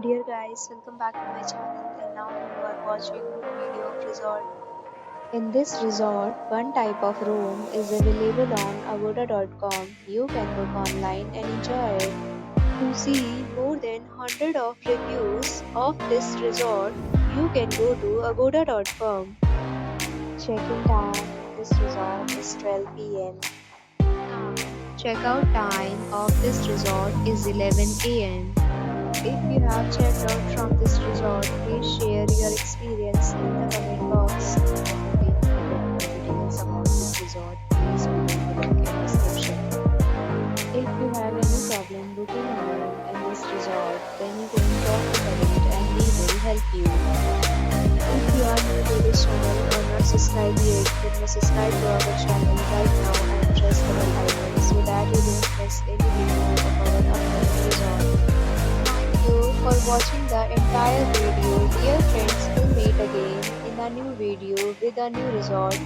Dear guys, welcome back to my channel and now you are watching new video of resort. In this resort, one type of room is available on agoda.com. You can book online and enjoy it. To see more than 100 of reviews of this resort, you can go to agoda.com. Check-in time of this resort is 12 p.m. Now, check-out time of this resort is 11 a.m. If you have checked out from this resort, please share your experience in the comment box. If you want more details about this resort, please read the link in description. If you have any problem booking a room in this resort, then you can contact the link and we will help you. If you are new to this channel or not subscribed yet, then subscribe to our channel right now and press the bell icon so that you don't miss any video of our upcoming resort. Thank you for watching the entire video. Dear friends, we'll meet again in a new video with a new resort.